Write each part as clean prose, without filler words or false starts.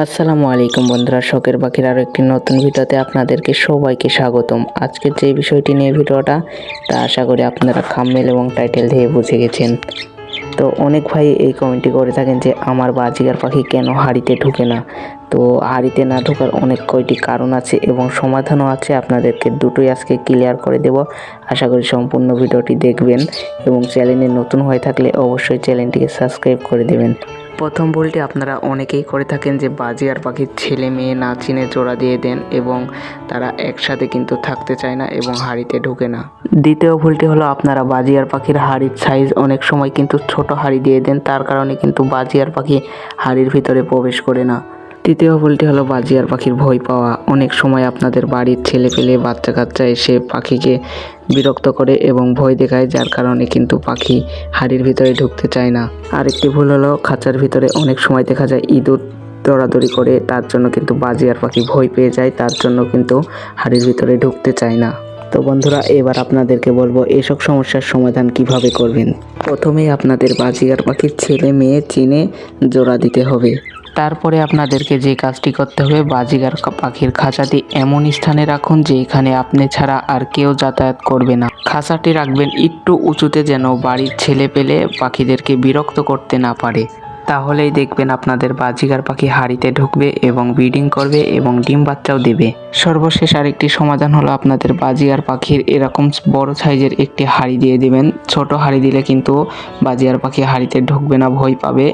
আসসালামু আলাইকুম বন্ধুরা, শখের পাখির আরও একটি নতুন ভিডিওতে আপনাদেরকে সবাইকে স্বাগতম। আজকের যে বিষয়টি নিয়ে ভিডিওটা, তা আশা করি আপনারা থাম্বনেল এবং টাইটেল দিয়ে বুঝে গেছেন। তো অনেক ভাই এই কমেন্টটি করে থাকেন যে আমার বাজিগার পাখি কেন হাঁড়িতে ঢুকে না। তো হাঁড়িতে না ঢোকার অনেক কয়টি কারণ আছে এবং সমাধানও আছে, আপনাদেরকে দুটোই আজকে ক্লিয়ার করে দেব। আশা করি সম্পূর্ণ ভিডিওটি দেখবেন এবং চ্যানেলে নতুন হয়ে থাকলে অবশ্যই চ্যানেলটিকে সাবস্ক্রাইব করে দেবেন। প্রথম ভুলটি আপনারা অনেকেই করে থাকেন যে বাজিগার পাখির ছেলে মেয়ে না চিনে জোড়া দিয়ে দেন এবং তারা একসাথে কিন্তু থাকতে চায় না এবং হাঁড়িতে ঢোকে না। দ্বিতীয় ভুলটি হলো আপনারা বাজিগার পাখির হাঁড়ির সাইজ অনেক সময় কিন্তু ছোট হাঁড়ি দিয়ে দেন, তার কারণে কিন্তু বাজিগার পাখি হাঁড়ির ভিতরে প্রবেশ করে না। তৃতীয় ভুলটি হলো বাজিগার পাখির ভয় পাওয়া। অনেক সময় আপনাদের বাড়ির ছেলে পেলে বাচ্চা কাচ্চা এসে পাখিকে বিরক্ত করে এবং ভয় দেখায়, যার কারণে কিন্তু পাখি হাঁড়ির ভিতরে ঢুকতে চায় না। আরেকটি ভুল হলো খাঁচার ভিতরে অনেক সময় দেখা যায় ইঁদুর দৌড়াদৌড়ি করে, তার জন্য কিন্তু বাজিগার পাখি ভয় পেয়ে যায়, তার জন্য কিন্তু হাঁড়ির ভিতরে ঢুকতে চায় না। তো বন্ধুরা, এবার আপনাদেরকে বলবো এসব সমস্যার সমাধান কিভাবে করবেন। প্রথমেই আপনাদের বাজিগার পাখির ছেলে মেয়ে চিনে জোড়া দিতে হবে। তারপরে আপনাদেরকে যে কাজটি করতে হবে, বাজিগার পাখির খাঁচাটি এমন স্থানে রাখুন যে এখানে আপনি ছাড়া আর কেউ যাতায়াত করবে না। খাঁচাটি রাখবেন একটু উঁচুতে, যেন বাড়ির ছেলে পেলে পাখিদেরকে বিরক্ত করতে না পারে। তাহলেই দেখবেন আপনাদের বাজিগার পাখি হাঁড়িতে ঢুকবে এবং ব্রিডিং করবে এবং ডিম বাচ্চাও দেবে। সর্বশেষ আরেকটি সমাধান হলো আপনাদের বাজিগার পাখির এরকম বড় সাইজের একটি হাঁড়ি দিয়ে দেবেন। ছোট হাঁড়ি দিলে কিন্তু বাজিগার পাখি হাঁড়িতে ঢুকবে না, ভয় পাবে।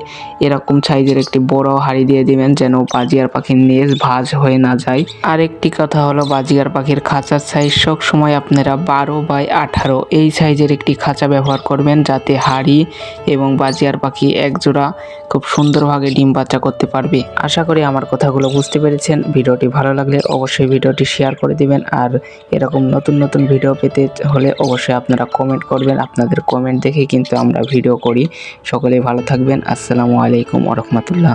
এরকম সাইজের একটি বড় হাঁড়ি দিয়ে দিবেন যেন বাজিগার পাখির নেজ ভাঁজ হয়ে না যায়। আরেকটি কথা হলো বাজিগার পাখির খাঁচার সাইজ সব সময় আপনারা 12x18 এই সাইজের একটি খাঁচা ব্যবহার করবেন, যাতে হাঁড়ি এবং বাজিগার পাখি একজোড়া খুব সুন্দরভাবে ডিম বাচ্চা করতে পারবে। আশা করি আমার কথাগুলো বুঝতে পেরেছেন। ভিডিওটি ভালো লাগলে অবশ্যই ভিডিওটি শেয়ার করে দিবেন, আর এরকম নতুন নতুন ভিডিও পেতে হলে অবশ্যই আপনারা কমেন্ট করবেন। আপনাদের কমেন্ট দেখে কিন্তু আমরা ভিডিও করি। সকলেই ভালো থাকবেন। আসসালামু আলাইকুম ওয়া রাহমাতুল্লাহ।